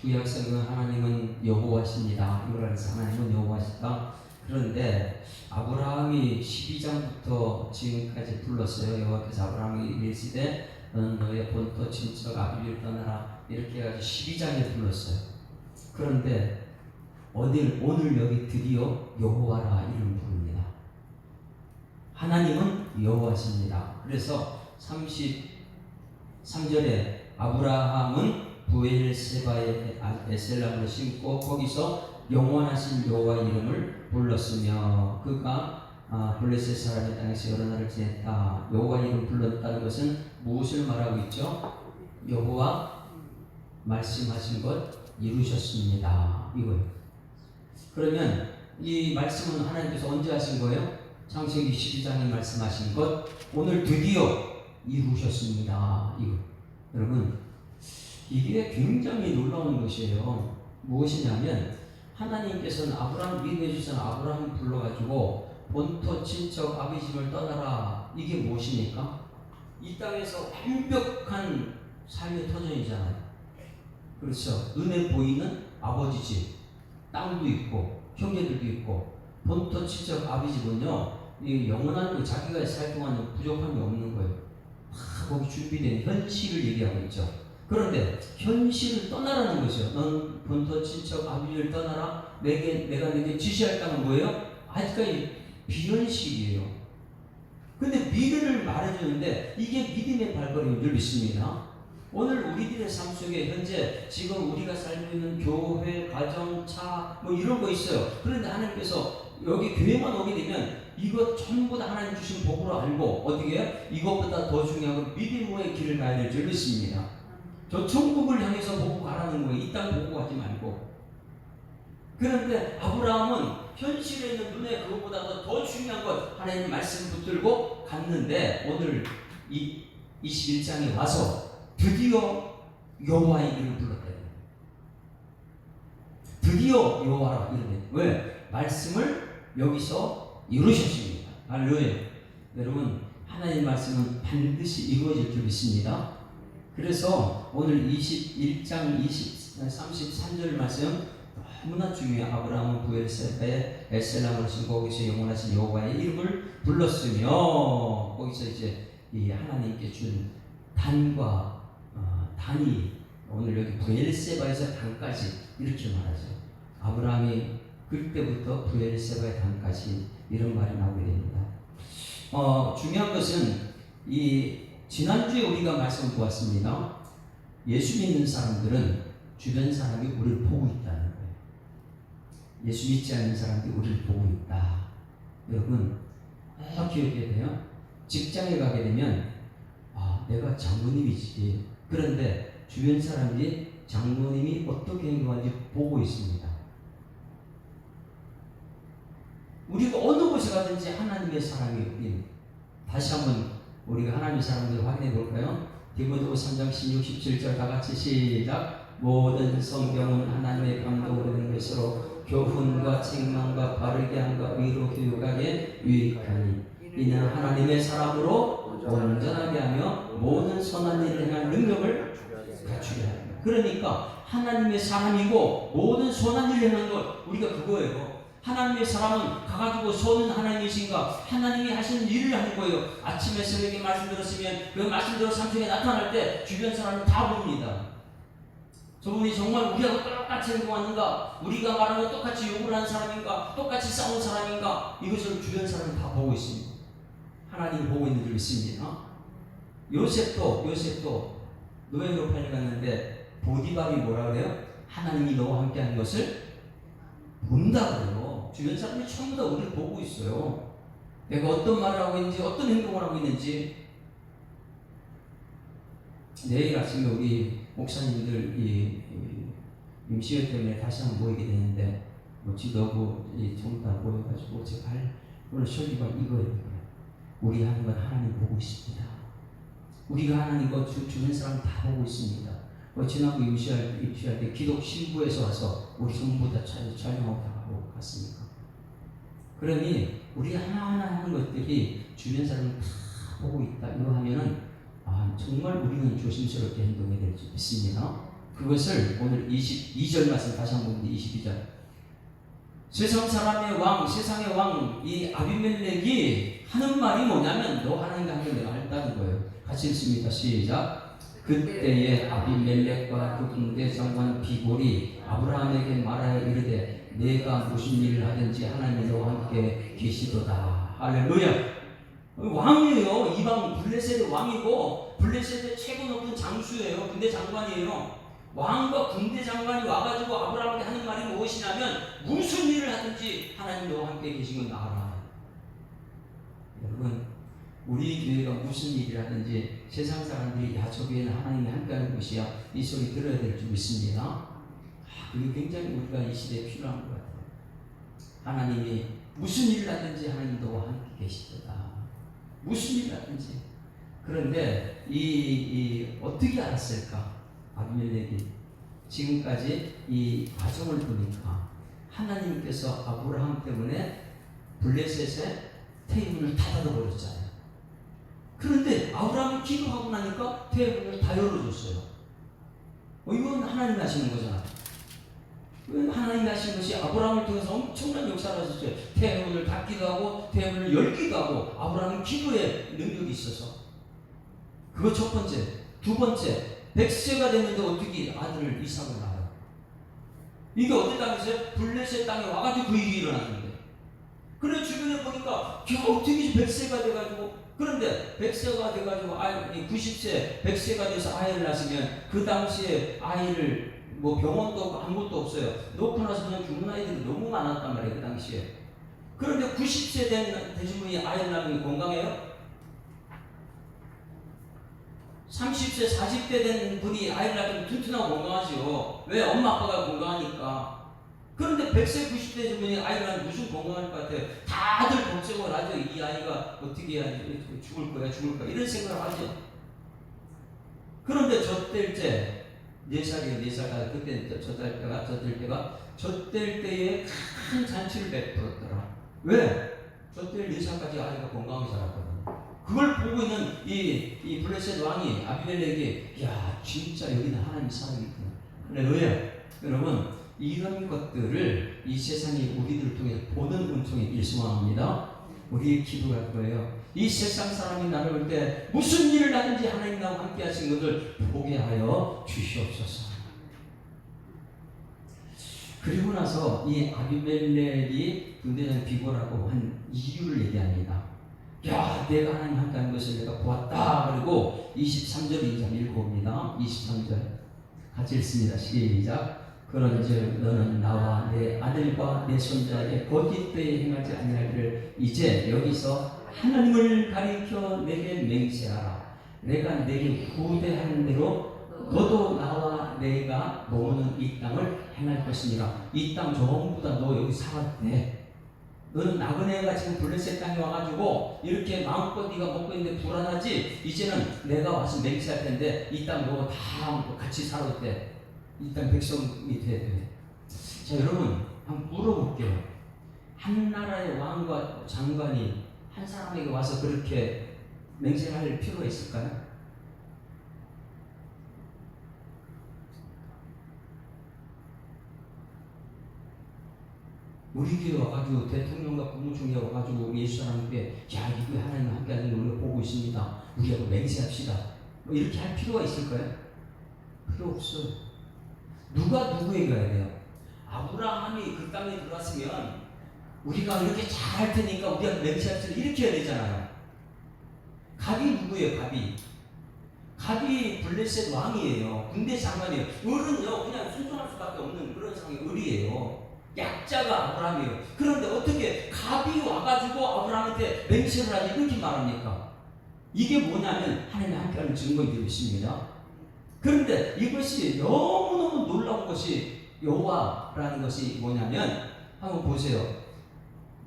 구약성경 하나님은 여호와십니다. 이걸 알아서 하나님은 여호와시다. 그런데 아브라함이 12장부터 지금까지 불렀어요. 여호와께서 아브라함에게 이르시되 너는 너의 본토 친척 아비를 떠나라 이렇게 해가지고 12장에 불렀어요. 그런데 오늘 여기 드디어 여호와라 이름 부릅니다. 하나님은 여호와십니다. 그래서 33절에 아브라함은 부엘세바의 에셀람을 심고 거기서 영원하신 여호와 이름을 불렀으며 그가 블레셋 사람의 땅에서 여러 날을 지냈다. 여호와 이름 불렀다는 것은 무엇을 말하고 있죠? 여호와 말씀하신 것 이루셨습니다. 이거예요. 그러면 이 말씀은 하나님께서 언제 하신 거예요? 창세기 12장에 말씀하신 것 오늘 드디어 이루셨습니다. 이거 여러분 이게 굉장히 놀라운 것이에요. 무엇이냐면 하나님께서는 아브라함 믿음해 주신 아브라함 불러가지고 본토 친척 아비 집을 떠나라. 이게 무엇입니까? 이 땅에서 완벽한 삶의 터전이잖아요. 그렇죠. 눈에 보이는 아버지 집, 땅도 있고 형제들도 있고 본토 친척 아비 집은요 이 영원한 그 자기가 살 동안 부족함이 없는 거예요. 거기 준비된 현실을 얘기하고 있죠. 그런데 현실을 떠나라는 거죠. 넌 본토 친척 아비를 떠나라. 내가 내게 지시할 땅은 뭐예요? 아직까지 비현실이에요. 근데 미래를 말해주는데 이게 믿음의 발걸음인 줄 믿습니다. 오늘 우리들의 삶 속에 현재 지금 우리가 살고 있는 교회, 가정, 차 뭐 이런 거 있어요. 그런데 하나님께서 여기 교회만 오게 되면 이것 전부 다 하나님 주신 복으로 알고 어떻게 해요? 이것보다 더 중요한 건 믿음의 길을 가야 될 줄 믿습니다. 저 천국을 향해서 보고 가라는 거예요. 이 땅 보고 가지 말고. 그런데 아브라함은 현실에 있는 눈에 그것보다 더 중요한 것 하나님 말씀 붙들고 갔는데 오늘 이 21장에 와서 드디어 여호와의 이름을 불렀다. 드디어 여호와라 이름을. 왜? 말씀을 여기서 이루셨습니다. 할렐루야. 여러분 하나님 말씀은 반드시 이루어질 줄 믿습니다. 그래서 오늘 21장 33절 말씀 너무나 중요해요. 아브라함은 부엘세바에 에셀람을 심고 거기서 영원하신 여호와의 이름을 불렀으며 거기서 이제 이 하나님께 준 단과 단이 오늘 여기 부엘세바에서 단까지 이렇게 말하죠. 아브라함이 그때부터 부엘세바의 단까지 이런 말이 나오게 됩니다. 중요한 것은 이 지난주에 우리가 말씀을 보았습니다. 예수 믿는 사람들은 주변 사람이 우리를 보고 있다는 거예요. 예수 믿지 않는 사람들이 우리를 보고 있다. 여러분 꼭 기억해야 돼요. 직장에 가게 되면 내가 장로님이지. 그런데 주변 사람들이 장로님이 어떻게 행동하는지 보고 있습니다. 우리가 어느 곳에 가든지 하나님의 사람이 우린 다시 한번 우리가 하나님의 사람들을 확인해 볼까요? 디모데후서 3장 16, 17절 다 같이 시작. 모든 성경은 하나님의 감동으로 된 것으로 교훈과 책망과 바르게 함과 위로 교육하게 유익하니 이는 하나님의 사람으로 온전하게 하며 모든 선한 일을 행할 능력을 갖추게 합니다. 그러니까 하나님의 사람이고 모든 선한 일을 행하는 것 우리가 그거예요. 하나님의 사람은 가가지고 손은 하나님이신가 하나님이 하시는 일을 하는 거예요. 아침에 새벽에 말씀 들었으면 그 말씀대로 삶 속에 나타날 때 주변 사람은 다 봅니다. 저분이 정말 우리하고 똑같이 행동하는가, 우리가 말하는 거 똑같이 욕을 하는 사람인가, 똑같이 싸우는 사람인가, 이것을 주변 사람은 다 보고 있습니다. 하나님이 보고 있는 줄 믿습니다. 요셉도 노예로 팔려갔는데 보디발이 뭐라 그래요? 하나님이 너와 함께하는 것을 본다 그래요. 주변 사람이 전부 다 우리를 보고 있어요. 내가 어떤 말을 하고 있는지, 어떤 행동을 하고 있는지. 내일 아침에 우리 목사님들 임시회 때문에 다시 한번 모이게 되는데 지도하고 전부 다 모여가지고 제가 오늘 설교가 이거예요. 우리 하는 건 하나님 보고 있습니다. 우리가 하나님 것 주변 사람 다 보고 있습니다. 지난번 임시할 때 기독 신부에서 와서 우리 전부 다 촬영하고 다 하고 갔습니까? 그러니 우리 하나하나 하는 것들이 주변 사람을 다 보고 있다. 이거 하면은 정말 우리는 조심스럽게 행동해야 될지 믿습니다. 그것을 오늘 22절 말씀 다시 한번 봅니다. 22절. 세상 사람의 왕, 세상의 왕, 이 아비멜렉이 하는 말이 뭐냐면 너 하나님과 함께 내가 했다는 거예요. 같이 읽습니다. 시작. 그때에 아비멜렉과 그 군대 장관 비골이 아브라함에게 말하여 이르되 내가 무슨 일을 하든지 하나님이 너와 함께 계시도다. 할렐루야. 왕이에요. 이방 블레셋의 왕이고 블레셋의 최고 높은 장수예요. 군대 장관이에요. 왕과 군대 장관이 와가지고 아브라함에게 하는 말이 무엇이냐면 무슨 일을 하든지 하나님 너와 함께 계신 건 알아. 여러분, 우리 교회가 무슨 일을 하든지 세상 사람들이 야, 저 교회는 하나님이 함께하는 곳이야, 이 소리 들어야 될 줄 믿습니다. 그게 굉장히 우리가 이 시대에 필요한 것 같아요. 하나님이 무슨 일을 하든지 하나님 너와 함께 계시도다. 무슨 일을 하든지. 그런데 어떻게 알았을까? 아비멜렉이 지금까지 이 과정을 보니까 하나님께서 아브라함 때문에 블레셋의 테이블을 다 닫아버렸잖아요. 그런데 아브라함이 기도하고 나니까 테이블을 다 열어줬어요. 이건 하나님이 하시는 거잖아. 하나님이 하신 것이 아브라함을 통해서 엄청난 역사를 하셨어요. 테이블을 닫기도 하고 테이블을 열기도 하고 아브라함은 기도에 능력이 있어서. 그거 첫 번째. 두 번째, 100세가 됐는데 어떻게 아들을 이삭을 낳아요? 이게 어디 땅이세요? 블레셋 땅에 와가지고 그 일이 일어났는데. 그래 주변에 보니까 어떻게 100세가 돼가지고, 그런데 100세가 돼가지고 90세, 100세가 돼서 아이를 낳으면 그 당시에 아이를 뭐 병원도 없고 아무것도 없어요. 놓고 나서는 죽는 아이들이 너무 많았단 말이에요. 그 당시에. 그런데 90세 되신 분이 아이를 낳으면 건강해요? 30세, 40대 된 분이 아이를 낳으면 튼튼하고 건강하죠. 왜? 엄마 아빠가 건강하니까. 그런데 100세, 90대 된 분이 아이를 낳으면 무슨 건강할 것 같아요? 다들 걱정을 하죠. 이 아이가 어떻게 해야 죽을 거야 이런 생각을 하죠. 그런데 젖될 때 4살이에요. 4살. 그때 젖될 때에 큰 잔치를 베풀었더라. 왜? 젖될 4살까지 아이가 건강하게 자랐거든. 그걸 보고 있는 이 블레셋 왕이 아비멜렉이 야, 진짜 여기는 하나님 살아있구나. 할렐루야. 여러분, 이런 것들을 이 세상이 우리들을 통해 보는 은총이 일소망합니다. 우리 기도할 거예요. 이 세상 사람이 나를 볼 때 무슨 일을 하든지 하나님 나와 함께 하신 것을 보게 하여 주시옵소서. 그리고 나서 이 아비멜렉이 군대장 비고라고 한 이유를 얘기합니다. 야, 내가 하나님 함께 하는 것을 내가 보았다. 그리고 23절 이제 읽어봅니다. 23절 같이 읽습니다. 시작. 그런즉 너는 나와 내 아들과 내 손자에게 거짓되이 행하지 아니하기를 이제 여기서 하나님을 가리켜 내게 맹세하라. 내가 내게 후대하는 대로 너도 나와 내가 머무는 이 땅을 행할 것이니라. 이 땅 전부 다 너 여기 살았대. 너는 나그네가 지금 블레셋 땅에 와가지고 이렇게 마음껏 네가 먹고 있는데 불안하지? 이제는 내가 와서 맹세할 텐데 이 땅 너가 다 같이 살아도 돼. 이 땅 백성이 돼야 돼. 자, 여러분 한번 물어볼게요. 한 나라의 왕과 장관이 한 사람에게 와서 그렇게 맹세할 필요가 있을까요? 우리 교회 와가지고 대통령과 국무총리가 와가지고 우리 예수 사람에게 야, 이거 하나님 함께하는 걸 우리가 보고 있습니다. 우리하고 맹세합시다. 뭐 이렇게 할 필요가 있을까요? 필요 없어요. 누가 누구에게 가야 돼요? 아브라함이 그 땅에 들어왔으면 우리가 이렇게 잘 할 테니까 우리가 맹세합시다 이렇게 해야 되잖아요. 갑이 누구예요? 갑이 블레셋 왕이에요. 군대 장관이에요. 을은요 그냥 순종할 수밖에 없는 그런 상의 을이에요. 약자가 아브라함이에요. 그런데 어떻게 갑이 와가지고 아브라함한테 맹세를 하지 이렇게 말합니까? 이게 뭐냐면 하나님이 함께하는 증거이 되고 있습니다. 그런데 이것이 너무너무 놀라운 것이 여호와라는 것이 뭐냐면 한번 보세요.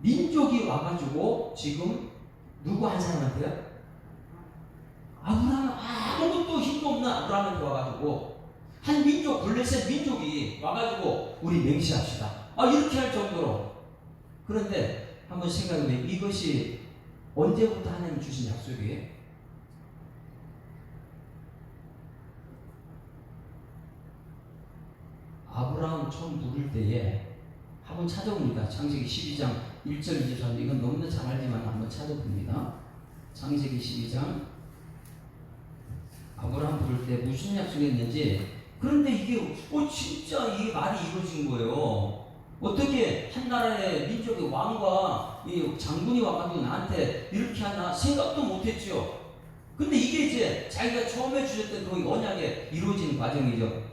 민족이 와가지고 지금 누구 한 사람한테요? 아브라함 아무것도 힘도 없는 아브라함한테 와가지고 한 민족 블레셋 민족이 와가지고 우리 맹세합시다. 이렇게 할 정도로. 그런데 한번 생각해보면 이것이 언제부터 하나님 주신 약속이에요? 아브라함 처음 부를 때에 한번 찾아봅니다. 창세기 12장 1절 2절 3절. 이건 너무나 잘 알지만 한번 찾아봅니다. 창세기 12장 아브라함 부를 때 무슨 약속했는지. 그런데 이게 진짜 이게 말이 이루어진 거예요. 어떻게 한 나라의 민족의 왕과 이 장군이 와가지고 나한테 이렇게 하나 생각도 못했죠. 근데 이게 이제 자기가 처음에 주셨던 그 언약에 이루어지는 과정이죠.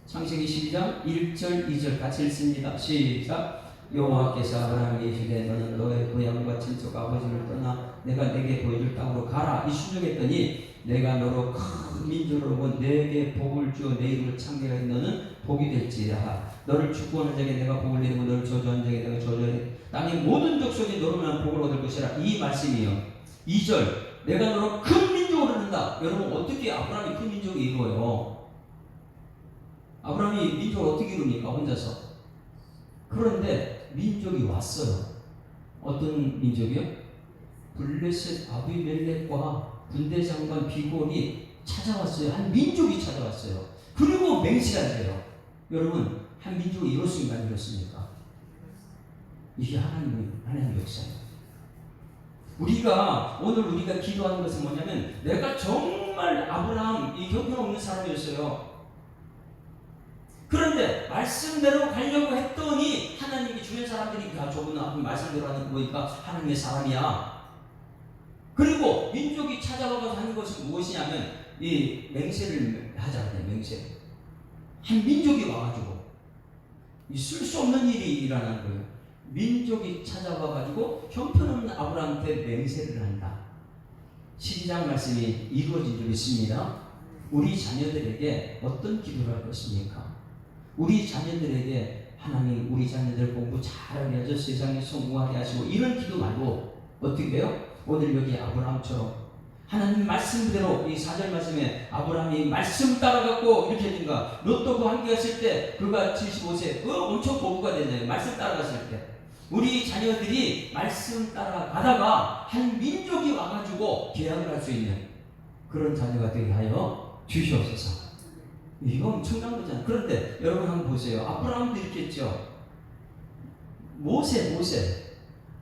창세기 12장 1절 2절 같이 읽습니다. 시작. 여호와께서 아브라함에게 이르시되 너는 너의 고향과 친척 아버지를 떠나 내가 내게 보여줄 땅으로 가라. 이 순종했더니 내가 너로 큰 민족으로 본 내게 복을 주어 내 이름을 창대하게 너는 복이 될지라. 너를 축복하는 자에게 내가 복을 내리고 너를 저주하는 자에게 내가 저주하리. 땅의 모든 족속이 너로만 복을 얻을 것이라. 이 말씀이요. 2절. 내가 너로 큰 민족으로 이룬다. 여러분 어떻게 아브라함이 큰 민족이 이루어요? 아브라함이 민족을 어떻게 이룹니까? 혼자서. 그런데 민족이 왔어요. 어떤 민족이요? 블레셋 아비멜렉과 군대장관 비골이 찾아왔어요. 한 민족이 찾아왔어요. 그리고 맹세한대요. 여러분 한 민족이 이뤘습니까? 안 이뤘습니까? 이게 하나님의 역사예요. 우리가 기도하는 것은 뭐냐면 내가 정말 아브라함 이 형편없는 사람이었어요. 그런데 말씀대로 가려고 했더니 하나님이 주변 사람들이 저분은 말씀대로 하는 거니까 하나님의 사람이야. 그리고 민족이 찾아와서 하는 것이 무엇이냐면 이 맹세를 하잖아요. 맹세. 한 민족이 와가지고 있을 수 없는 일이 일어나는 거예요. 민족이 찾아와가지고 형편없는 아브라함한테 맹세를 한다. 12장 말씀이 이루어진 줄 믿습니다. 우리 자녀들에게 어떤 기도를 할 것입니까? 우리 자녀들에게 하나님 우리 자녀들 공부 잘하게 하셔 세상에 성공하게 하시고 이런 기도 말고 어떻게 해요? 오늘 여기 아브라함처럼 하나님 말씀대로 이 4절 말씀에 아브라함이 말씀 따라갖고 이렇게 된가 로또 그 한개 했을 때 그가 75세 엄청 고부가 됐네요. 말씀 따라갔을 때 우리 자녀들이 말씀 따라가다가 한 민족이 와가지고 계약을 할 수 있는 그런 자녀가 되게 하여 주시옵소서. 이거 엄청난 거잖아요. 그런데 여러분 한번 보세요. 아브라함도 이렇게 했죠.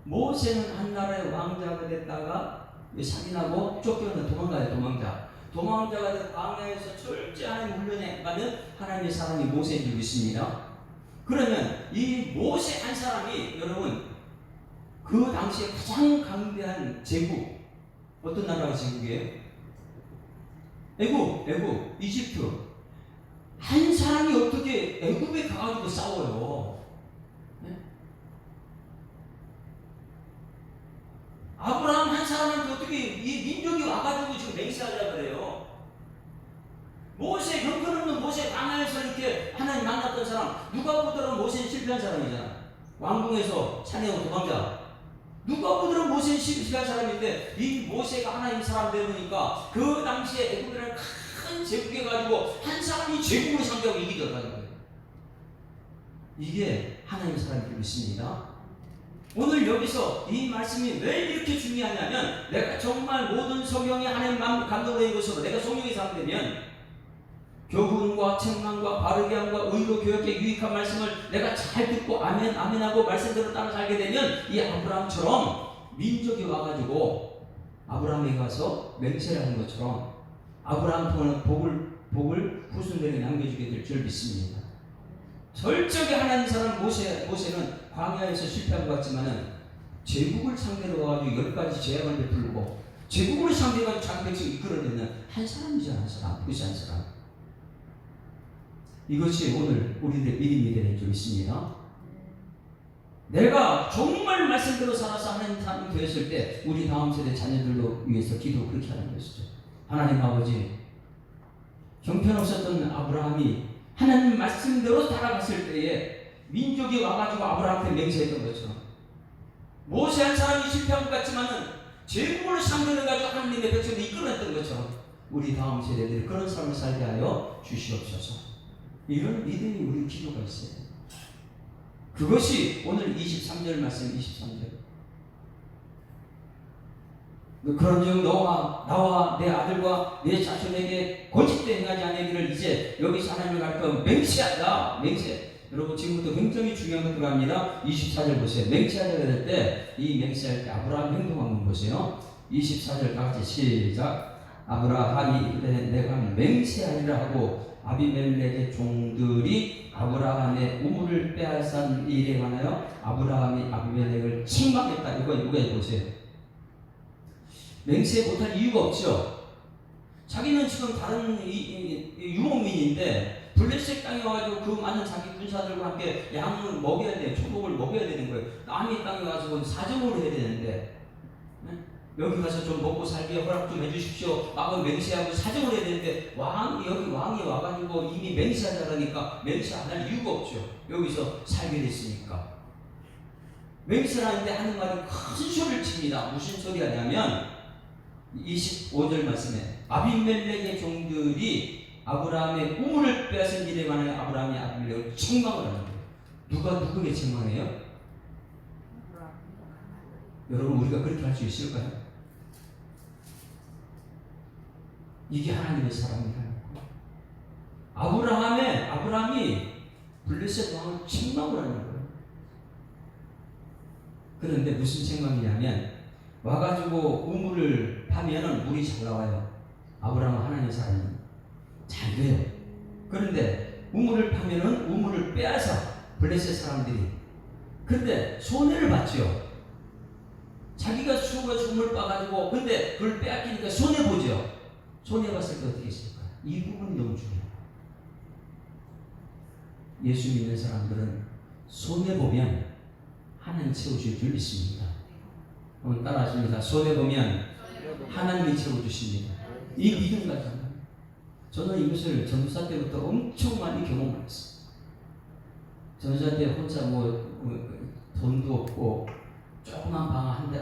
모세는 한 나라의 왕자가 됐다가 사기나고 쫓겨는 도망자가 돼서 광야에서 철저한 훈련에 가면 하나님의 사람이 모세인 줄 믿습니다. 그러면 이 모세 한 사람이 여러분 그 당시에 가장 강대한 제국 어떤 나라가 제국이에요? 애굽 이집트 한 사람이 어떻게 애굽에 가가지고 싸워요? 네? 아브라함 한 사람한테 어떻게 이 민족이 와가지고 지금 맹세하자 그래요? 모세 형편없는 모세 광야에서 이렇게 하나님 만났던 사람 누가 보더라도 모세는 실패한 사람이잖아. 왕궁에서 사내고 도망자. 누가 보더라도 모세는 실패한 사람인데 이 모세가 하나님 사람 되니까 그 당시에 애굽이라는 큰 제국에 가지고 한 사람이 제국을 상대하고 이기더라는 거예요. 이게 하나님 사람이 믿습니다. 오늘 여기서 이 말씀이 왜 이렇게 중요하냐면 내가 정말 모든 성경이 하나님 감동된 것으로 내가 성령의 사람 되면 교훈과 책망과 바르게 함과 의로 교육에 유익한 말씀을 내가 잘 듣고 아멘 아멘하고 말씀대로 따라 살게 되면 이 아브라함처럼 민족이 와가지고 아브라함에 가서 맹세를 하는 것처럼 아브라함 통한 복을 후손들에게 남겨주게 될 줄 믿습니다. 철저하게 하나님 사람 모세는 광야에서 실패한 것 같지만은 제국을 상대로 가지고 10가지 제약을 베풀고 제국을 상대로 자기 백성을 이끌어내는 한 사람이잖아. 한 사람, 그것이 한 사람. 이것이 오늘 우리들 믿음이 되는 줄 믿습니다. 내가 정말 말씀대로 살아서 하나님 사람 되었을 때 우리 다음 세대 자녀들로 위해서 기도 그렇게 하는 것이죠. 하나님 아버지 형편없었던 아브라함이 하나님 말씀대로 따라갔을 때에 민족이 와가지고 아브라함한테 맹세했던 것처럼 모세 한 사람이 실패한 것 같지만은 제국을 상대로 가지고 하나님의 백성을 이끌어냈던 것처럼 우리 다음 세대들이 그런 삶을 살게 하여 주시옵소서. 이런 믿음이 우리 기도가 있어요. 그것이 오늘 23절 말씀 23절. 그런즉 너와 나와 내 아들과 내 자손에게 거짓된 행하지 아니기를 이제 여기서 하나님을 가르쳐 맹세하다. 맹세. 여러분 지금부터 굉장히 중요한 것 들어갑니다. 24절 보세요. 맹세하자가 될 때 이 맹세할 때 아브라함 행동한 거 보세요. 24절 다 같이 시작. 아브라함이 이르되 내가 맹세하리라 하고 아비멜렉의 종들이 아브라함의 우물을 빼앗은 일에 관하여 아브라함이 아비멜렉을 책망했다. 이거 보세요. 맹세 못할 이유가 없죠. 자기는 지금 다른 유목민인데 블레셋 땅에 와가지고 그 많은 자기 군사들과 함께 양을 먹여야 돼, 초복을 먹여야 되는 거예요. 남의 땅에 와서 사정을 해야 되는데, 네? 여기 가서 좀 먹고 살게 허락 좀 해주십시오. 막은 맹세하고 사정을 해야 되는데 여기 왕이 와가지고 이미 맹세하자라니까 맹세 안 할 이유가 없죠. 여기서 살게 됐으니까. 맹세하는데 하는 말이 큰 소리를 칩니다. 무슨 소리 하냐면 25절 말씀에 아비멜렉의 종들이 아브라함의 우물을 빼앗은 일에 관하여 아브라함이 아비멜렉을 책망을 하는 거예요. 누가 누구에게 책망해요? 여러분 우리가 그렇게 할 수 있을까요? 이게 하나님의 사랑이라는 거예요. 아브라함이 블레셋 왕을 책망을 하는 거예요. 그런데 무슨 책망이냐면 와가지고 우물을 파면은 물이 잘 나와요. 아브라함은 하나님의 사람이 잘 돼요. 그런데 우물을 파면은 우물을 빼앗아 블레셋 사람들이. 근데 손해를 봤죠. 자기가 수고해서 우물 빠가지고 근데 그걸 빼앗기니까 손해 보죠. 손해 봤을 때 어떻게 했을까요? 이 부분이 너무 중요해요. 예수 믿는 사람들은 손해 보면 하나님 채워줄 줄 믿습니다. 한번 따라하십니다. 손해 보면 하나님이 채워주십니다. 이 믿음 가잖아요. 저는 이것을 전도사 때부터 엄청 많이 경험을 했어요. 전도사 때 혼자 돈도 없고 조그만 방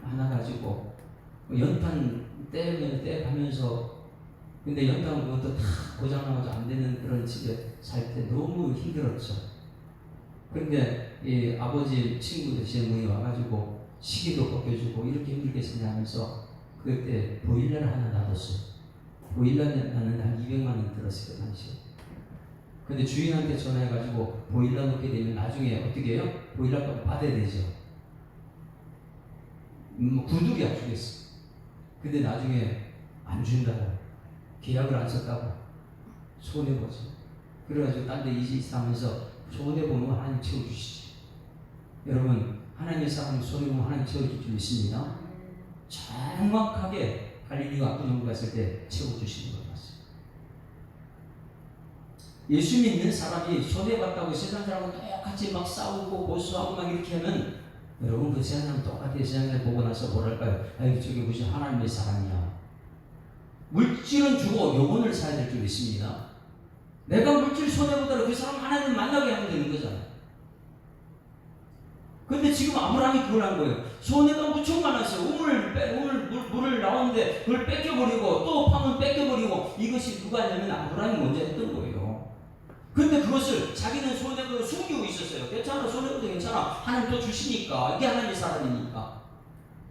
하나 가지고 연탄 떼가면서 근데 연탄 그것도 다 고장나가지고 안 되는 그런 집에 살 때 너무 힘들었죠. 그런데 이 아버지 친구 되시는 분이 와가지고 시계도 벗겨주고 이렇게 힘들게 지내면서 그때 보일러를 하나 놔뒀어요. 보일러는 한 200만 원 들었을 그 당시에. 근데 주인한테 전화해가지고 보일러 놓게 되면 나중에 어떻게 해요? 보일러 값을 받아야 되죠. 구두리 안 주겠어. 근데 나중에 안 준다고. 계약을 안 썼다고. 손해보죠. 그래가지고 딴 데 이직하면서 손해보면 하나님 채워주시지. 여러분, 하나님의 사람이 손해보면 하나님 채워줄 줄 믿습니다. 정확하게 갈릴리와 압구정을 갔을 때 채워주시는 것 같습니다. 예수 믿는 사람이 손해봤다고 세상 사람은 똑같이 막 싸우고 고소하고 막 이렇게 하면 여러분 그 세상 똑같이 세상을 보고 나서 뭐랄까요? 아이 저게 무슨 하나님의 사람이야. 물질은 주고 영혼을 사야 될 줄 믿습니다. 내가 물질 손해보더라도 그 사람 하나님 만나게 하면 되는 거잖아요. 근데 지금 아브라함이 그걸 한 거예요. 손해가 무척 많았어요. 물을 나오는데 그걸 뺏겨버리고 또 파면 뺏겨버리고 이것이 누가 하냐면 아브라함이 먼저 했던 거예요. 근데 그것을 자기는 손해보고 숨기고 있었어요. 괜찮아, 손해보도 괜찮아. 하나님 또 주시니까. 이게 하나님의 사람이니까.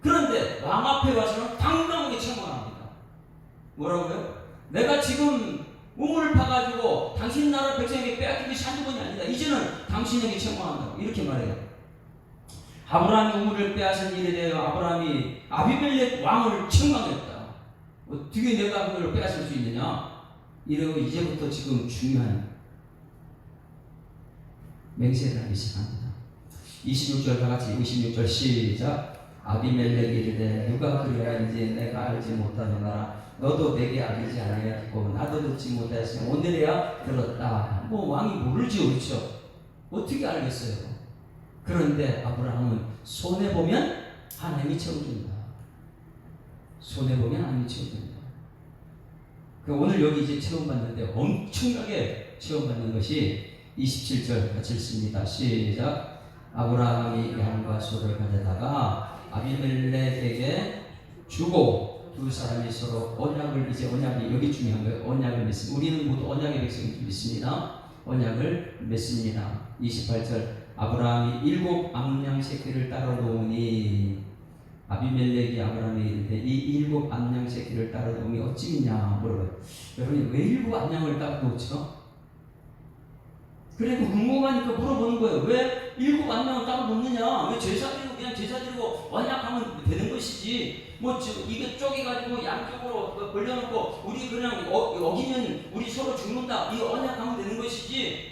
그런데 왕 앞에 와서는 당당하게 책망합니다. 뭐라고요? 내가 지금 우물을 파가지고 당신 나라 백성에게 빼앗긴 것이 한두 번이 아니다. 이제는 당신에게 책망한다고. 이렇게 말해요. 아브라함이 우물을 빼앗은 일에 대해 아브라함이 아비멜렉 왕을 책망했다. 어떻게 내가 그걸 빼앗을 수 있느냐? 이러고 이제부터 지금 중요한 맹세를 하기 시작합니다. 26절 다 같이 26절 시작. 아비멜렉이 이르되 누가 그리하인지 내가 알지 못하노라. 너도 내게 알지 아니하였고 나도 듣지 못하였으니 오늘에야 들었다. 왕이 모르지 그렇죠? 어떻게 알겠어요? 그런데 아브라함은 손해보면 하나님이 채워준다. 손해보면 하나님이 채워준다. 오늘 여기 이제 체험받는데 엄청나게 체험받는 것이 27절 같이 읽습니다. 시작. 아브라함이 양과 소를 가져다가 아비멜렉에게 주고 두 사람이 서로 언약을 이제 언약이 여기 중요한 거예요. 언약을 맺습니다. 우리는 모두 언약의 백성이 믿습니다. 언약을 맺습니다. 28절 아브라함이 7 암양 새끼를 따라 놓으니 아비멜렉이 아브라함에 이르되 이 7 암양 새끼를 따라 놓으니 어찌 믿냐 물어봐요. 여러분 왜 7 암양을 따라 놓죠? 그리고 궁금하니까 물어보는 거예요. 왜 일곱 안명을 따로 놓느냐? 왜 제사 드리고 그냥 제사 드리고 언약하면 되는 것이지. 이게 쪼개가지고 양쪽으로 벌려놓고 우리 그냥 어기면 우리 서로 죽는다. 이 언약하면 되는 것이지.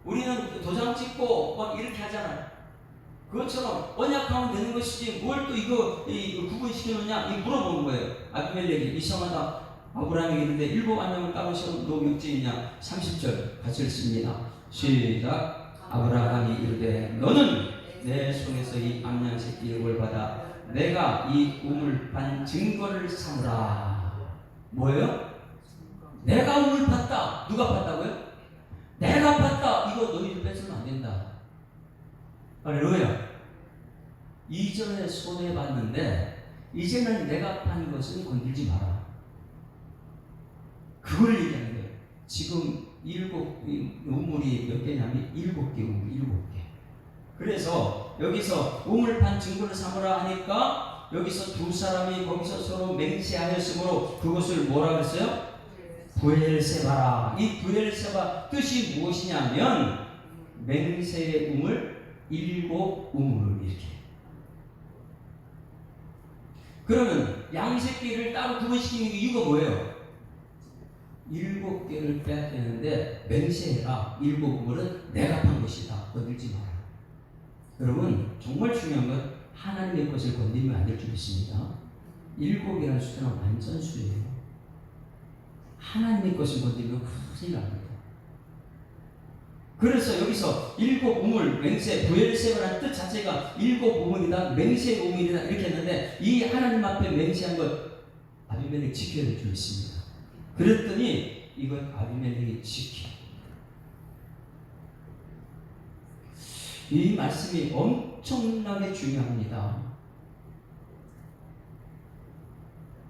우리는 도장 찍고 막 이렇게 하잖아요. 그것처럼 언약하면 되는 것이지 뭘 또 이거 구분시켜놓냐? 이 물어보는 거예요. 아비멜렉이 이상하다. 아브라함이 이르되 일곱 안명을 따로 세운 너 육지이냐? 30절 같이 읽습니다. 시작. 아브라함이 이르되 너는 내 손에서 이 암양 새끼를 받아 내가 이 우물 판 증거를 삼으라. 뭐예요? 내가 우물 팠다. 누가 팠다고요? 내가 팠다. 이거 너희들 뺏으면 안 된다. 할렐루야. 이전에 손해봤는데 이제는 내가 판 것은 건들지 마라. 그걸 얘기하는 거예요. 지금 우물이 몇 개냐면 7개 우물, 7개. 그래서 여기서 우물 판 증거를 삼으라 하니까 여기서 두 사람이 거기서 서로 맹세하였으므로 그것을 뭐라 그랬어요? 브엘세바라. 이 브엘세바 뜻이 무엇이냐면 맹세의 우물, 7 우물을 이렇게. 그러면 양새끼를 따로 구분시키는 이유가 뭐예요? 7개를 빼야 되는데 맹세해라. 7 우물은 내가 판 것이다. 건들지 마라. 여러분 정말 중요한 건 하나님의 것을 건드리면 안 될 줄 믿습니다. 7이라는 숫자는 완전 수예요. 하나님의 것을 건드리면 큰일 납니다. 그래서 여기서 7 우물, 맹세, 브엘세바라는 뜻 자체가 7 우물이다, 맹세 우물이다 이렇게 했는데 이 하나님 앞에 맹세한 것 아비멜렉 지켜야 될 줄 믿습니다. 그랬더니 이건 아비멜렉이 지켜. 이 말씀이 엄청나게 중요합니다.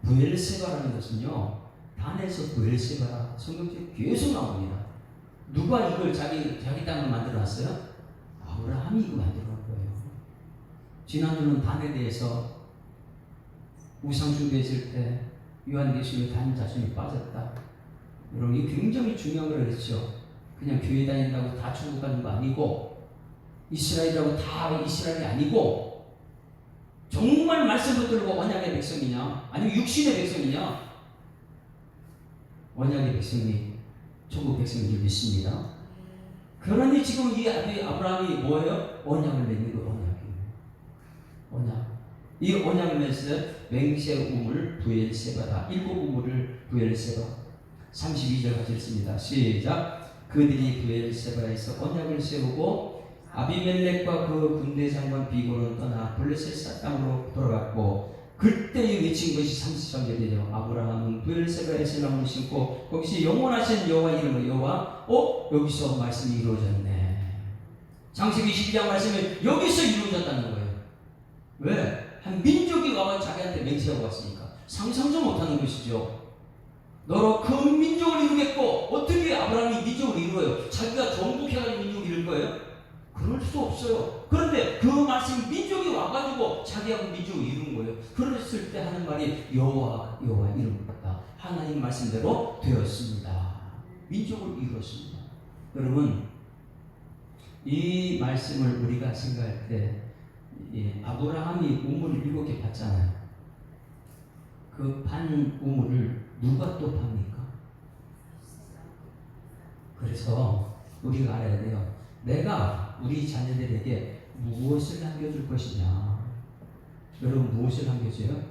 브엘세바라는 것은요, 단에서 브엘세바라 성경책에 계속 나옵니다. 누가 이걸 자기 땅을 만들어 놨어요? 아브라함이 이거 만들어 놓은 거예요. 지난주는 단에 대해서 우상 숭배했을 때 요한계시록에 단 자손이 빠졌다. 여러분 이게 굉장히 중요한 걸 그랬죠. 그냥 교회 다닌다고 다 천국 가는 거 아니고 이스라엘이라고 다 이스라엘이 아니고 정말 말씀 붙들고 언약의 백성이냐 아니면 육신의 백성이냐. 언약의 백성이 천국 백성인 줄 믿습니다. 그러니 지금 이 아브라함이 뭐예요? 언약을 맺는 거 언약. 이 언약을 맺을 맹세 우물 브엘세바다. 7 우물을 브엘세바. 32절 같이 읽습니다. 시작. 그들이 브엘세바에서 언약을 세우고 아비멜렉과 그 군대 장관 비고는 떠나 블레셋 땅으로 돌아갔고 그때 외친 것이 33절이죠. 아브라함은 브엘세바에서 나무를 심고 거기서 영원하신 여호와 이름을 여호와 여기서 말씀이 이루어졌네. 창세기 12장 말씀이 여기서 이루어졌다는 거예요. 왜? 한 민족이 와서 자기한테 맹세하고 왔으니까 상상도 못하는 것이죠. 너로 큰 민족을 이루겠고 어떻게 아브라함이 민족을 이루어요? 자기가 정복해가지고 민족을 이룰 거예요? 그럴 수 없어요. 그런데 그 말씀 민족이 와가지고 자기하고 민족을 이룬 거예요. 그랬을 때 하는 말이 여호와 이름 같다. 하나님 말씀대로 되었습니다. 민족을 이루었습니다. 여러분 이 말씀을 우리가 생각할 때 아브라함이 우물을 7개 팠잖아요. 그 판 우물을 누가 또 팝니까? 그래서 우리가 알아야 돼요. 내가 우리 자녀들에게 무엇을 남겨줄 것이냐. 여러분 무엇을 남겨줘요?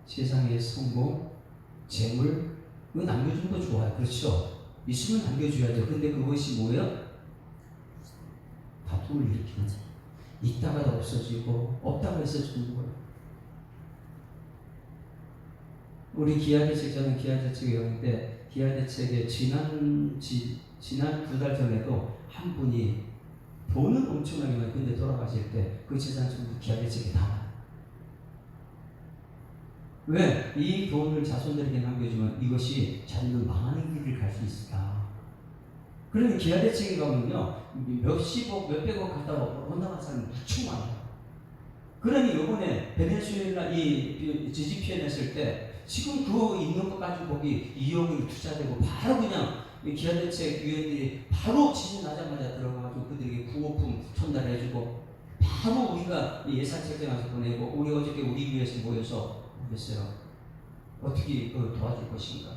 세상의 성공, 재물, 그거 남겨주는 거 좋아요. 그렇죠? 있으면 남겨줘야죠. 근데 그것이 뭐예요? 다툼을 일으키는 거예요. 있다가 없어지고 없다고 해서 주는 거예요. 우리 기아대책, 저는 기아대책에 있는데 기아대책에 지난 2달 전에도 한 분이 돈은 엄청나게 많이 근데 돌아가실 때 그 재산 전부 기아대책에 다 왜? 이 돈을 자손들에게 남겨주면 이것이 자녀들 망하는 길을 갈 수 있을까? 그러면 기아대책에 가면요 몇십억, 몇백억 갖다가 혼나간 사람이 무척 많아요. 그러니 요번에 베네수엘라 이 지지 피해 냈을 때 지금 그 있는 것 가지고 거기 2억이 투자되고 바로 그냥 기아대책 위원들이 바로 지진 나자마자 들어가가지고 그들에게 구호품 전달해주고 바로 우리가 예산 책정해서 보내고 우리 어저께 우리 교회에서 모여서 했어요. 어떻게 도와줄 것인가?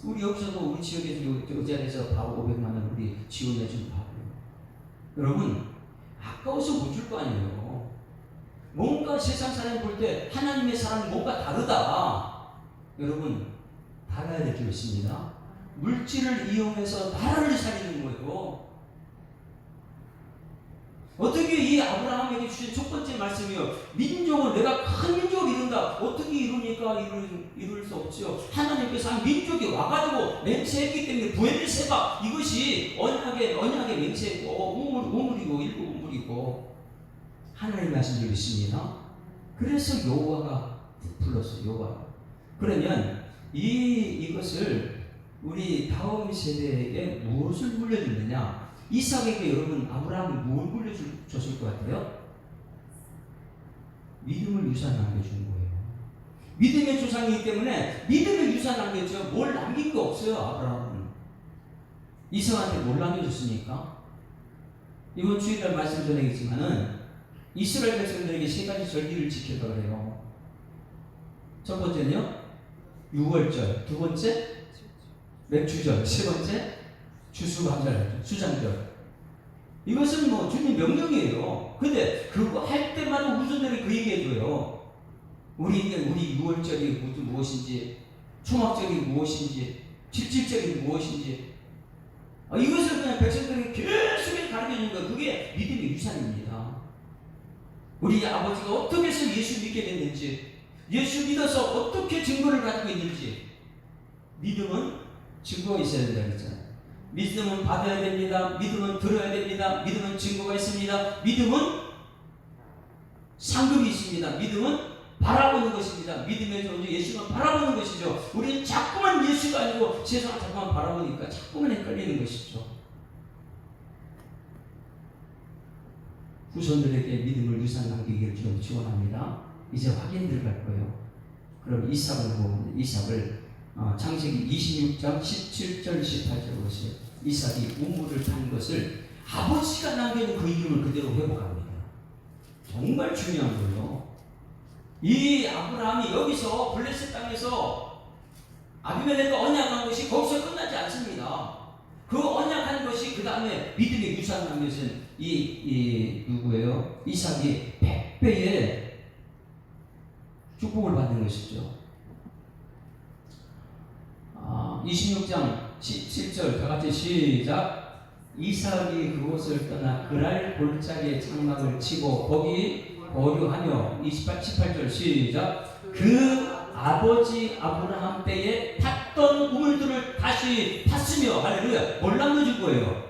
우리 여기서도 우리 지역에서 이 자리에서 바로 500만 원 우리 지원해준 바고요. 여러분 아까워서 못 줄 거 아니에요. 뭔가 세상 사람이 볼 때 하나님의 사람이 뭔가 다르다. 여러분 달라야 될 줄 있습니다. 물질을 이용해서 나라를 살리는 거예요. 어떻게 이 아브라함에게 주신 첫 번째 말씀이요. 민족을 내가 큰 민족을 이룬다. 어떻게 이루니까 이룰 수 없죠. 하나님께서 한 민족이 와가지고 맹세했기 때문에 부엘세바 이것이 언약의 맹세고 우물이고 일부 우물이고 하나님 말씀을 믿습니다. 그래서 여호와가 불렀어요. 여호와. 그러면 이것을 우리 다음 세대에게 무엇을 물려주느냐? 이삭에게 여러분 아브라함은 뭘 물려줬을 것 같아요? 믿음을 유산 남겨준 거예요. 믿음의 조상이기 때문에 믿음의 유산 남겼죠. 뭘 남긴 거 없어요. 아브라함은 이삭한테 뭘 남겨줬습니까? 이번 주일날 말씀 전하겠지만은 이스라엘 백성들에게 세 가지 절기를 지켰다 그래요. 첫 번째는요 6월절, 두 번째 맥주절, 세 번째 추수감절, 수장절. 이것은 뭐 주님 명령이에요. 근데 그거 할 때마다 후손들이 그 얘기해줘요. 우리 6월절이 무엇인지, 초막절이 무엇인지, 칠칠절이 무엇인지. 이것을 그냥 백성들이 계속 가르쳐주는 거예요. 그게 믿음의 유산입니다. 우리 아버지가 어떻게 해서 예수 믿게 됐는지, 예수 믿어서 어떻게 증거를 가지고 있는지. 믿음은 증거가 있어야 된다고 했잖아요. 믿음은 받아야 됩니다. 믿음은 들어야 됩니다. 믿음은 증거가 있습니다. 믿음은 상급이 있습니다. 믿음은 바라보는 것입니다. 믿음의 존재 예수만 바라보는 것이죠. 우리는 자꾸만 예수가 아니고 세상을 자꾸만 바라보니까 자꾸만 헷갈리는 것이죠. 후손들에게 믿음을 유산 남기기를 좀 지원합니다. 이제 확인 들어갈 거예요. 그럼 이삭을 창세기 26장 17절 18절 보세요. 이삭이 우물을 판 것을 아버지가 남겨놓은 그 이름을 그대로 회복합니다. 정말 중요한 거예요. 이 아브라함이 여기서 블레셋 땅에서 아비멜렉과 언약한 것이 거기서 끝나지 않습니다. 그 언약한 것이 그 다음에 믿음의 유산 남겨진 누구예요? 이삭이 100배의 축복을 받는 것이죠. 26장 17절 다 같이 시작. 이삭이 그곳을 떠나 그랄 골짜기에 장막을 치고 거기 거류하며 18절 시작. 그 아버지 아브라함 때에 탔던 우물들을 다시 탔으며 할렐루야. 뭘 남겨준 거예요?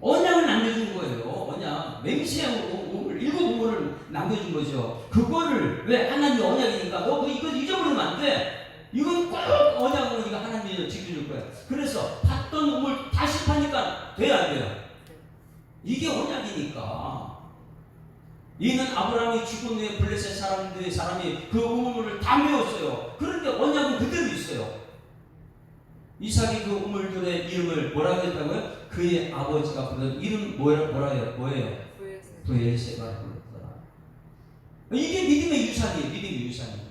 언약을 남겨준 거예요. 언약 맹세한 우물 7우물을 남겨준 거죠. 그거를 왜 하나님의 언약이니까 너 이거 잊어버리면 안 돼. 이건 꼭 언약으로 네가 하나님이 지켜줄 거야. 그래서 팠던 우물 다시 파니까 돼야 안 돼요? 이게 언약이니까. 이는 아브라함이 죽은 후에 블레셋 사람이 그 우물을 다 메웠어요. 그런데 언약은 그대로 있어요. 이삭이 그 우물들의 이름을 뭐라고 했다고요? 그의 아버지가 부른 이름 뭐예요? 부엘세바라고 불렀더라. 이게 믿음의 유산이에요. 믿음의 유산이에요.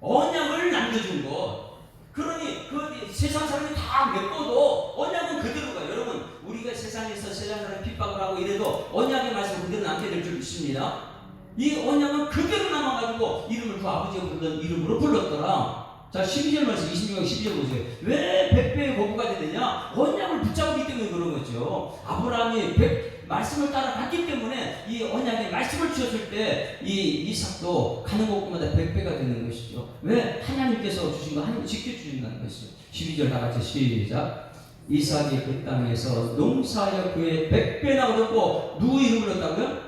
언약을 남겨준 것. 그러니 그 세상 사람이 다 메꿔도 언약은 그대로 가요. 여러분 우리가 세상에서 세상 사람 핍박을 하고 이래도 언약의 말씀 그대로 남게 될 줄 믿습니다. 이 언약은 그대로 남아가지고 이름을 그 아버지가 부르던 이름으로 불렀더라. 자 12절 말씀 26장 12절 보세요. 왜 100배의 거부가 되느냐? 언약을 붙잡기 때문에 그런 거죠. 아브라함이 말씀을 따라갔기 때문에 이 언약의 말씀을 주셨을 때 이 이삭도 가는 곳마다 100배가 되는 것이죠. 왜? 하나님께서 주신 거 하나님 지켜주신다는 것이죠. 12절 다 같이 시작. 이삭이 그 땅에서 농사하여 그의 100배나 얻었고 누구 이름을 불렀다고요?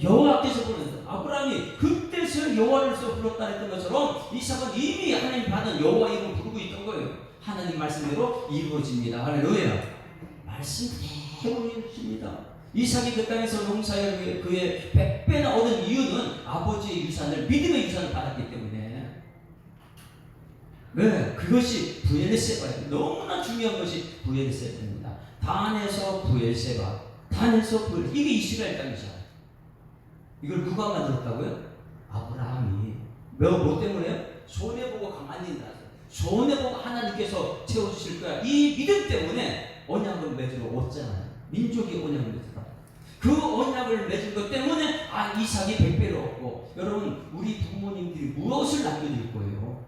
여호와께서 불렀다. 아브라함이 그때서 여호와를서 불렀다 했던 것처럼 이삭은 이미 하나님 받은 여호와 이름을 부르고 있던 거예요. 하나님 말씀대로 이루어집니다. 할렐루야. 말씀 그대로 이루어집니다. 이삭이 그 땅에서 농사하여 그의 100배나 얻은 이유는 아버지의 유산을 믿음의 유산을 받았기 때문에. 왜? 그것이 부엘세바예요. 너무나 중요한 것이 부엘세바입니다. 단에서 부엘세바, 단에서 부엘, 이게 이스라엘 땅이잖아요. 이걸 누가 만들었다고요? 아브라함이. 뭐 때문에요? 손해보고 가만히 있다. 손해보고 하나님께서 채워주실 거야. 이 믿음 때문에 언약을 맺으러 왔잖아요. 민족이 언약을 맺으라. 그 언약을 맺은 것 때문에 이삭이 100배로 얻고, 여러분 우리 부모님들이 무엇을 남겨줄 거예요?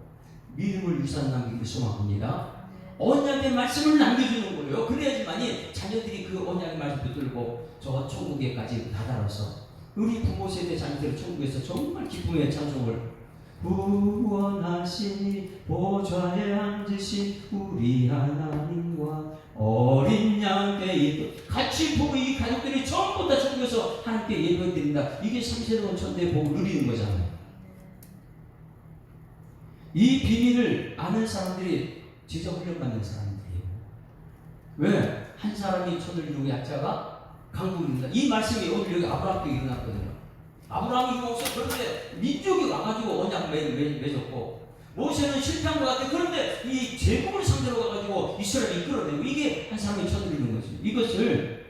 믿음을 유산 남기길 소망합니다. 언약의 말씀을 남겨주는 거예요. 그래야지만이 자녀들이 그 언약의 말씀 붙들고 저 천국에까지 다다라서 우리 부모 세대 자녀들 천국에서 정말 기쁨의 찬송을, 구원하시니 보좌에 앉으신 우리 하나님과 어린 양께 같이 보고 이 가족들이 전부 다 천국에서 하나님께 예배드린다. 이게 삼세로운 천대의 복을 누리는 거잖아요. 이 비밀을 아는 사람들이 제자 훈련 받는 사람들이에요. 왜? 한 사람이 천을 이루고 약자가 강국을 이룬다. 이 말씀이 오늘 여기 아브라함도 일어났거든요. 아브라함이 이루어서 그런데 민족이 와가지고 언약 맺었고, 모세는 실패한 것 같아. 그런데 이 제국을 상대로 가가지고 이스라엘을 이끌어내고, 이게 한 사람이 천을 이루는 거죠. 이것을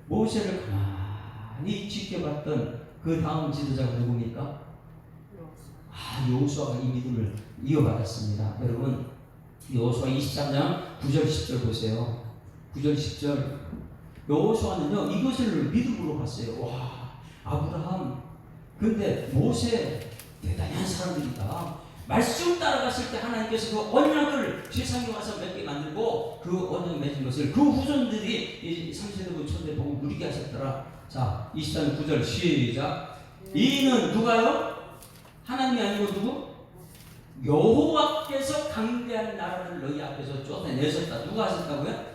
모세를 가만히 지켜봤던 그 다음 지도자가 누굽니까? 여호수아가 이 믿음을 이어받았습니다. 여러분, 여호수아 23장 9절 10절 보세요. 9절 10절. 여호수아는요 이것을 믿음으로 봤어요. 와, 아브라함, 근데 모세 대단한 사람들이다. 말씀 따라갔을 때 하나님께서 그 언약을 세상에 와서 맺게 만들고, 그 언약 맺은 것을 그 후손들이 30세대 천대 복을 누리게 하셨더라. 자, 23장 9절 시작. 이는 누가요? 하나님이 아니고 누구? 여호와께서 강대한 나라를 너희 앞에서 쫓아내셨다. 누가 하셨다고요?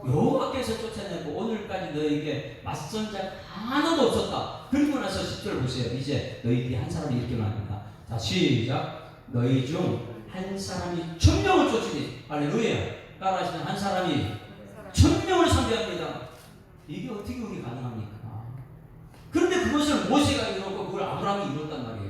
여호와께서 쫓아내고 오늘까지 너희에게 맞선 자 하나도 없었다. 그리고 나서 10절 보세요. 이제 너희들이 한 사람이 이렇게 말합니다. 자, 시작. 너희 중 한 사람이 1000명을 쫓으니, 할렐루야, 따라하시는 한 사람이 1000명을 상대합니다. 이게 어떻게 우리 가능합니까? 그런데 그것을 모세가 이뤘고 그걸 아브라함이 이뤘단 말이에요.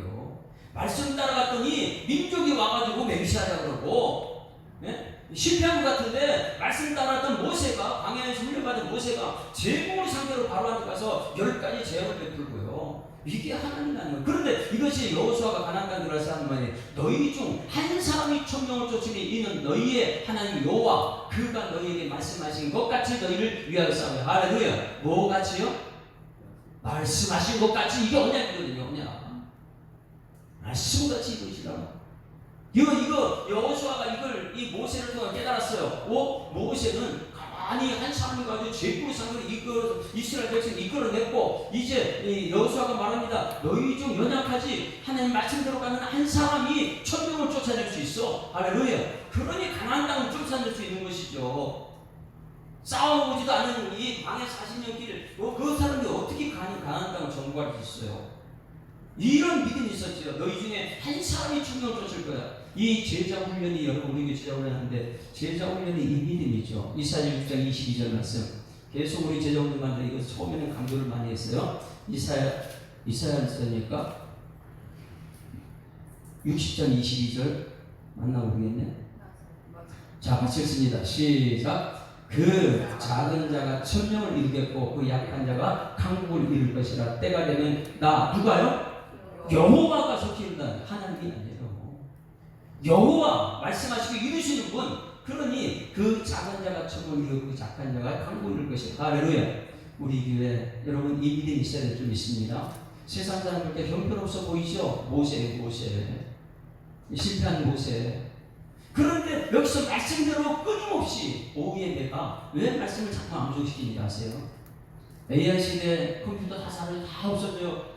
말씀 따라갔더니 민족이 와가지고 맹세하자 그러고, 예? 실패한 것 같은데 말씀 따라갔던 모세가, 광야에서 훈련받은 모세가 제국을 상대로 바로한테 가서 10가지 제약을 베풀고요. 이게 하나님 아니에요. 그런데 이것이 여호수아가 가나안 땅에 들어가서 하는 말이, 너희 중 한 사람이 1000명을 쫓으니 이는 너희의 하나님 여호와 그가 너희에게 말씀하신 것 같이 너희를 위하여 싸워요. 할렐루야. 뭐 같이요? 말씀하신 것 같이. 이게 언약이거든요. 언약. 말씀같이 이루시라. 이거 여호수아가 이걸 이 모세를 통해 깨달았어요. 모세는 가만히 한 사람이 가지고 제국의 상대로 이스라엘 백성을 이끌어냈고, 이제 여호수아가 말합니다. 너희 중 연약하지 하나님 말씀대로 가는 한 사람이 1000명을 쫓아낼 수 있어. 할렐루야. 그러니 가나안 땅을 쫓아낼 수 있는 것이죠. 싸워보지도 않은 이 광야 40년 길을 그 사람들이 어떻게 가나안 땅을 정복할 수 있어요? 이런 믿음이 있었죠. 너희 중에 한 사람이 1000명을 쫓을 거야. 이 제자 훈련이, 여러분 우리에게 제자 훈련하는데 제자 훈련이 이 믿음이죠. 이사야 6장 22절 말씀. 계속 우리 제자 훈련만들 이거 처음에는 강조를 많이 했어요. 이사야서니까 60장 22절 맞나 모르겠네. 자, 같이 읽습니다. 시작. 그 작은 자가 1000명을 이루겠고 그 약한 자가 강국을 이룰 것이라. 때가 되면 누가요? 여호와가 속히 이룬다. 하나님이 아니에요. 여호와 말씀하시고 이루시는 분. 그러니 그 작은 자가 1000명을 이루고 그 작은 자가 강국을 이룰 것이다. 할렐루야. 우리 교회 여러분 이 믿음이 있어야 될 줄 믿습니다. 세상 사람들께 형편없어 보이죠? 모세 실패한 모세. 그런데 여기서 말씀대로 끊임없이 오후에 내가 왜 말씀을 자꾸 암송시키는지 아세요? AI 시대 컴퓨터 다 사라져, 다 없어져요.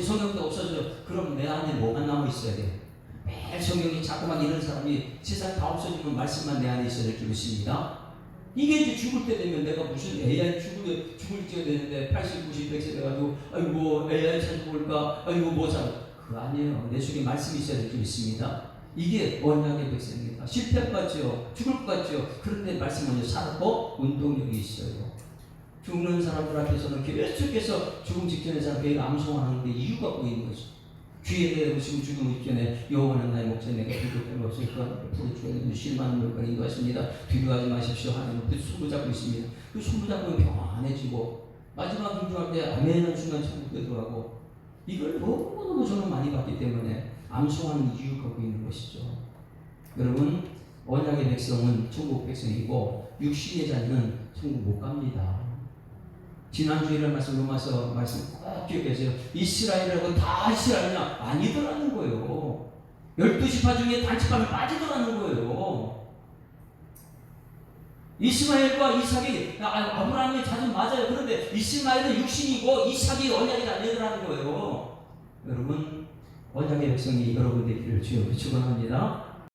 성경도 없어져요. 그럼 내 안에 뭐가 남아 있어야 돼? 매일 성경이 자꾸만 이런 사람이 세상 다 없어지면 말씀만 내 안에 있어야 될 줄 믿습니다. 이게 이제 죽을 때 되면 내가 무슨 AI 죽을 때가 되는데 80, 90, 100세 돼가지고 아이고 AI 찾아볼까? 아이고 그거 아니에요. 내 속에 말씀이 있어야 될 줄 믿습니다. 이게 언약의 백성입니다. 실패할 것 같죠? 죽을 것 같죠? 그런데 말씀 먼저 살고 운동력이 있어요. 죽는 사람들 앞에서는 계속해서 죽음 직전의 사람에게 암송하는 데 이유가 보이는 거죠. 귀에 대으시고 죽음을 이겨내 여호와는 나의 목자 내가 부족함이 없을 것 앞으로 주에는 실만한 물건을 인도하십니다. 두려워하지 마십시오. 하나님은 그 손 붙잡고 있습니다. 그 손 붙잡고 평안해지고 마지막 기도할 때 아멘하는 순간 천국에 들어가고 이걸 너무너무 저는 많이 봤기 때문에 암송하는 이유가 거기 있는 것이죠. 여러분 언약의 백성은 천국 백성이고 육신의 자녀는 천국 못 갑니다. 지난주에 말씀 로마서 말씀 꼭 기억하세요. 이스라엘이라고 다 이스라엘이냐? 아니더라는 거예요. 12지파 중에 단지파는 빠지더라는 거예요. 이스마엘과 이삭이 아브라함의 자손 맞아요. 그런데 이스마엘은 육신이고 이삭이 언약이 아니더라는 거예요. 여러분 언약의 백성이 여러분 되기를 주여 축원합니다.